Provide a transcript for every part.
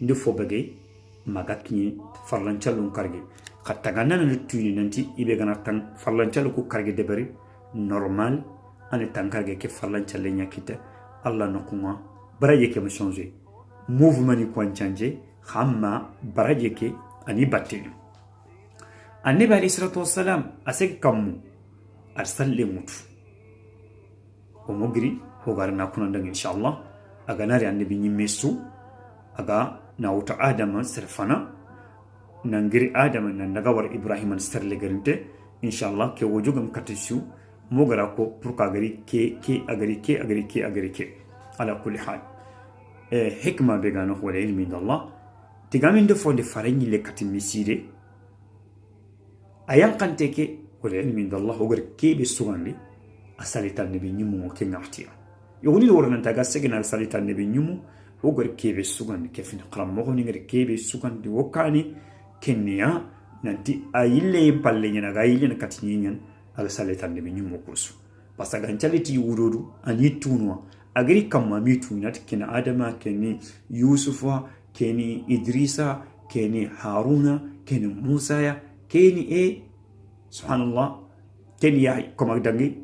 nde fo bage magakni farlancalon karge khatta ganana ne tuyni nanti ibe gana tan farlancalo ko karge debari normal ane tan karge ke farlancalle nyakita Allah nokuma baraje ke mo changer mouvement ni ko changer khamma baraje ke ani battini annabi alayhi salatu wassalam asek kammu arsalle mutu o mogri hogarna kuna ndang inshallah aga nari annabi nyimmesu aga nawta adama serfana nangiri adama nan daga war ibrahim serle garinte inshallah ke wojugam katishu mogara ko pour ka gari ke agari ke ala kulli hal hikma be gano wala ilmi Allah tigamin de fonde farani le katimisire ayan kante ke wala ilmi Allah ogar ke be sugandi asalita nabi nyumu ke ngaftiya yoni wornan taga segina asalita nabi nyumu ogar ke be sugandi ke fin qaram mo ni ngari ke be sugandi wokani kenya nanti ayille palle nyana ga ayille katinyen aga salita nabi nyumu kursu pasaga nchaliti wurodu ani tunwa agri kamma mitu nat kena adama keni yusufa keni idrisa keni haruna keni musa ya keni subhanallah keni ya koma dangi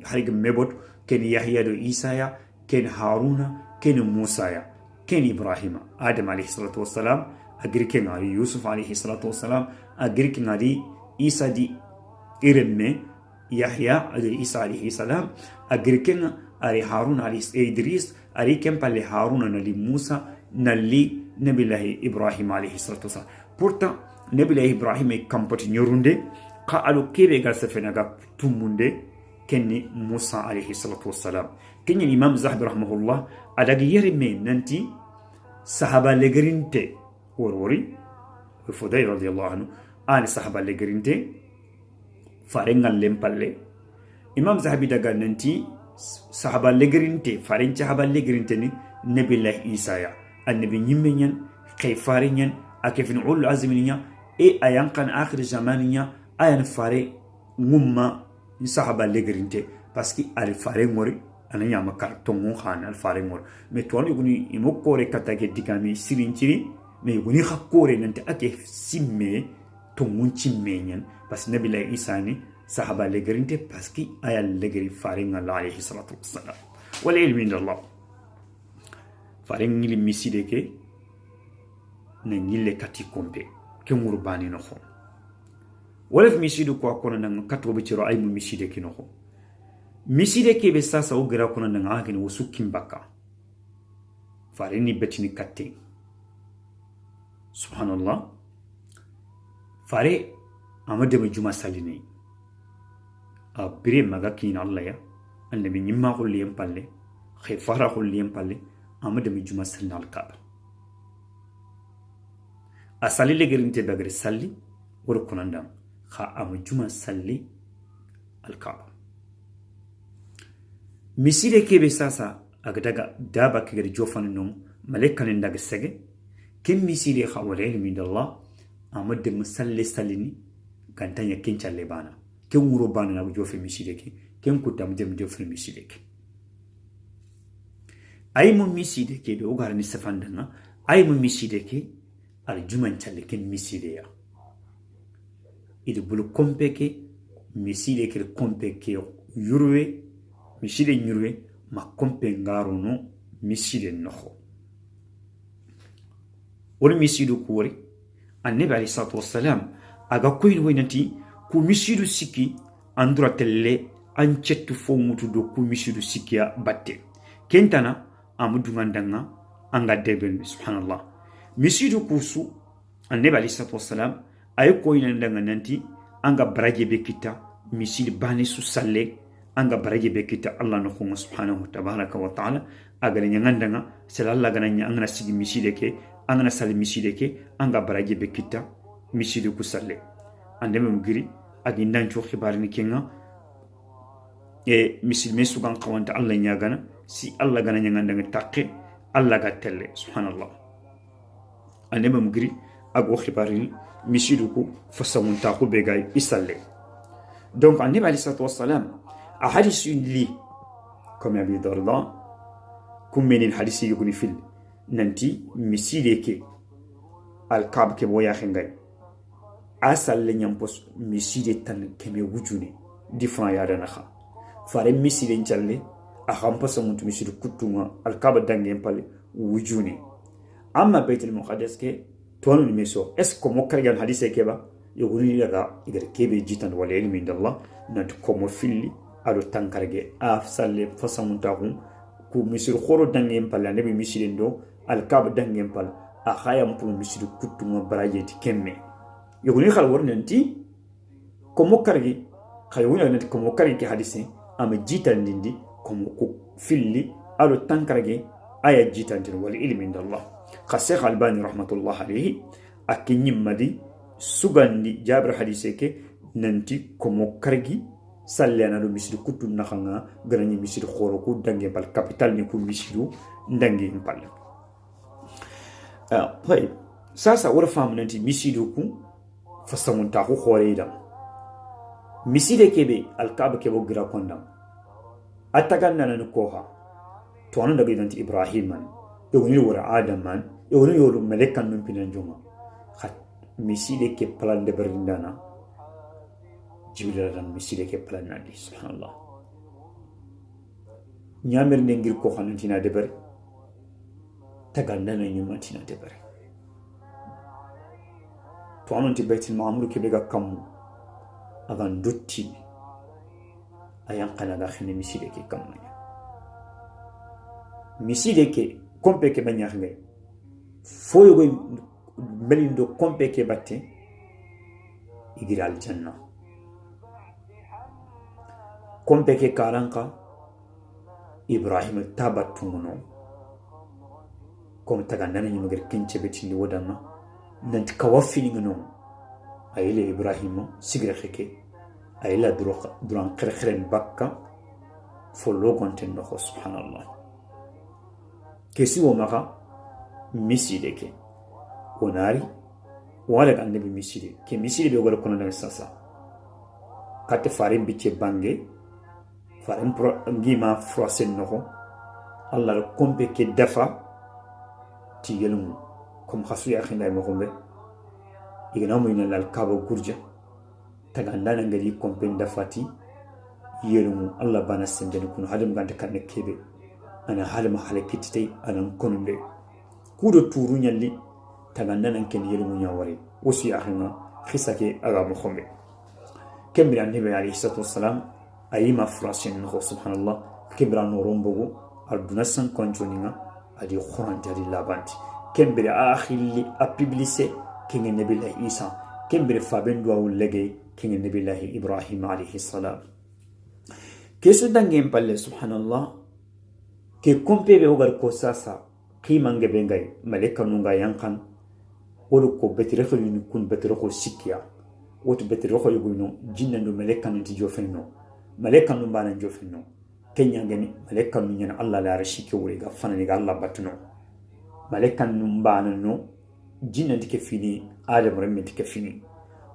harig mebot keni yahya do isa ya keni haruna keni musa ya keni ibrahima adam alayhi salatu wassalam agri ken ali yusuf alayhi salatu wassalam agri ken ali isa di iremme yahya ali isa alayhi salam agri ken ari harun ali idris ari ken palle harun nali musa nali nabillahi ibrahim alayhi salatu wasalam pourtant nabillahi ibrahim e kampoti nyorunde ka alu kebe gal safenaga tumunde kenni musa alayhi salatu wasalam kenni imam zahabi rahimahullah adagi yeri me nanti sahaba legerinte worwori fudayl radiyallahu anhu ani sahaba legerinte farengal lempalle imam zahabi daga nanti sahaba legerinte farin sahaba legerinte ni nabillahi isa ya annabi nyimmenyan khayfarinyan akefin ul azminiya e ayan kan akhir zamaniya ayan fare ngumma sahaba legerinte parce que al fare ngori ananya makar tongon khan al fare ngor me toni guni imokore katake dikami sirinchiri me guni khakore nante ake simme tongon chimmenyan parce que nabillahi isa ni sahaba legerinte parce que ayal legeri faring Allah alayhi salatu wassalam wal ilmi indallah faring ngili miside ke na ngile kati kombe ke ngurbani no khon wala misidu ko kono nan katro be ciro ay mu miside ke no khon miside ke be sasa o gira kono nan agin wasu kimbaka faring ni betini katte subhanallah fare amade me juma saline bire magakin Allah ya annabi nyimma khuliyam palle khifara khuliyam palle amade mi juma salna al kaaba asali le gerinte bagre salli wor kunandam kha am juma salli al kaaba misile kebe sasa agdaga daba kegere jofan non malaika nen daga sege kem misile khawale min Allah amade musalli sallini gantanya kinchalle bana ken wuro bana na jofe misideke ken kutam dem jofe misideke ay mo misideke do garni safandana ay mo misideke al juman challe ken misideya idu bulu kompeke misideke kompeke yurwe miside yurwe ma kompe ngarono miside noho wori misidu kuwori annabi alayhi salatu wassalam aga koyin woynati ku misidu siki andura telle an cettu fo mutu do ku misidu sikiya batte kentana amudu ngandanga anga debel subhanallah misidu kusu annabi alayhi salatu wassalam ay ko inandanga nanti anga baraje be kita misid bani su salle anga baraje be kita Allah no khum subhanahu tabaraka wa taala aga nyangandanga sallallahu gana nyanga sigi misideke anga sal misideke anga baraje be kita misidu ku salle andeme mugiri agi ndancho khibar ni kenga e misil mesu gan qawanta Allah nyagana si Allah gana nyangandanga takke Allah ga telle subhanallah andeme mugiri ago khibar ni misidu ku fasamunta ku begay isalle donc annabi alayhi salatu wassalam a hadith li comme Abi Darda kum menin hadisi yugni fil nanti misideke al kab ke boya khengay asal le nyampos miside tan keme wujune different ya dana kha fare miside nchalle a khamposa mutu miside kutunga al kab dangen pale wujune amma baitul muqaddas ke tonu meso est ce mo kalgan hadise keba yoguni daga igar kebe jitan wal ilmi indallah nat ko mo filli ado tankarge salle fasamuntakum ku misir khoro dangen pale nabi miside ndo al kab dangen pale a khayam pu miside kutunga barajeti kemme yoguni khal wornanti ko mo kargi khayuna nanti ko mo kargi ke hadise am jitan dindi ko mo ku filli ado tankarge aya jitan wal ilmi indallah Sheikh Albani rahmatullah alayhi akinyi madi sugandi jabir hadise ke nanti komo kargi sallana do misri kutu nakhanga ganani misri khoro ku dange bal capital ni ku misru ndange impal pay sasa wara fam nanti misidu ku fasamun ta ko khore idam miside kebe al kaaba kebo gira kondam ataganna nan ko ha to anan daga nanti ibrahim man yogoni wara adam man yogoni yolu melekan num pinan juma khat miside ke plan de berindana jibril dan miside ke plan nadi subhanallah nyamir ne ngir ko xanantina de ber taganna na nyuma tina de ber to anonti baitul ma'mur ke bega kam agan dotti ayan kana ga khine miside ke kam miside ke kompe ke banya ngay foyo go melindo kompe ke batte igira al janna kompe ke karanka ibrahim tabatumuno kom taga nana ñu ngir kince be ci wodana nanti kawafini ngono ayile ibrahim sigira xeke ayila duran xerxeren bakka fo logonten no subhanallah kesi wo maka miside ke onari wala annabi miside ke miside be gol kono na sasa kate farim bice bange farim pro ngima frosen no Allah kompe ke dafa ti yelum kom khasu ya khinda mo gombe igana mo ina lal kaba gurja tagandana ngari kompe dafati yelum Allah bana sendene kun hadum ganta kan kebe ana halma halakitite anan konunde kudo turu nyalli tagandana ken yelum nyawari osi akhina khisake aga mo khombe kembira nabi alayhi salatu wassalam ayima frasin no subhanallah kibra no rombogo aduna san konjoninga adi quran jadi labanti kembira akhili a publier ken nabi isa kembira fabendo wa lege ken nabi ibrahim alayhi salam kesu dangem palle subhanallah ke kompebe ogar ko sasa kimange bengay maleka nunga yankan wolu ko betirexo ni kun betirexo sikya wotu betirexo yuguno jinna no maleka nanti jofenno maleka no bana jofenno kenya ngani maleka no nyana Allah la rashike wuri ga fanani ga Allah batno maleka no bana no jinna dike fini adam remme dike fini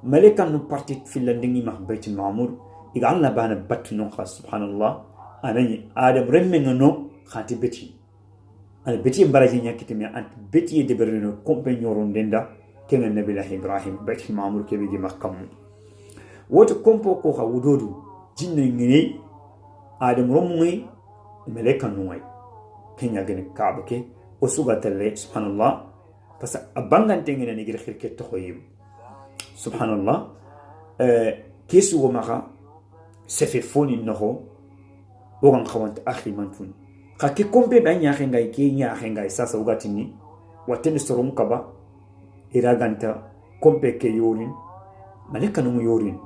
maleka no parti filandingi ma baitul ma'mur iga Allah bana batno khas subhanallah anani adam remme no khati beti ana beti baraji nyakiti me ant beti de berno compagnon ndenda kenga nabi ibrahim baitul ma'mur ke bi makam woto kompo ko ha wudodu jinna ngini adam romui meleka nuai kenya gene kabake o suga tele subhanallah pasa abangante ngene ni gir khirke to khoyim subhanallah kesu wo maka sefe foni noho wo gan khawant akhi mantun kake kompe banya khenga kenya khenga sasa ugatini watene sorom kaba iraganta kompe ke yorin maleka no yorin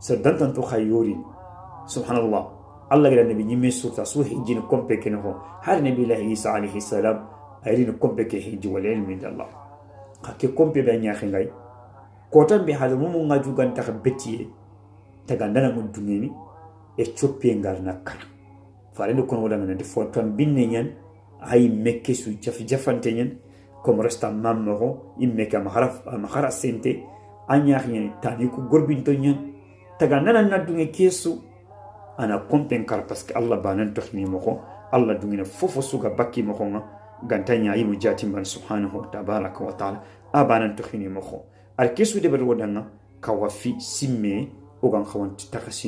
sadantan to khayorin subhanallah Allah gila nabi nyimme surta su hijin kompe ke no har nabi isa alayhi salam ayrin kompe ke hiji wal ilmi indallah kake kompe banya khenga ko tambe hadamu mu ngaju ganta betiye tagandana mun duneni e choppe ngal nakara farendo kono wala ngane fo tan binne nyen ay mekke su jafante nyen comme resta mammo imme ka mahara sente anya nyen tani ku gorbinto nyen tagandana nadunge kesu ana kompen kar parce que Allah banan tokhni moko Allah dungina fofo suga bakki moko nga gantanya yi mujatim ban subhanahu tabaraka wa taala abanan to khini mo kho ar kesu de bal wodanga kawafi simme o gan khawanti takasi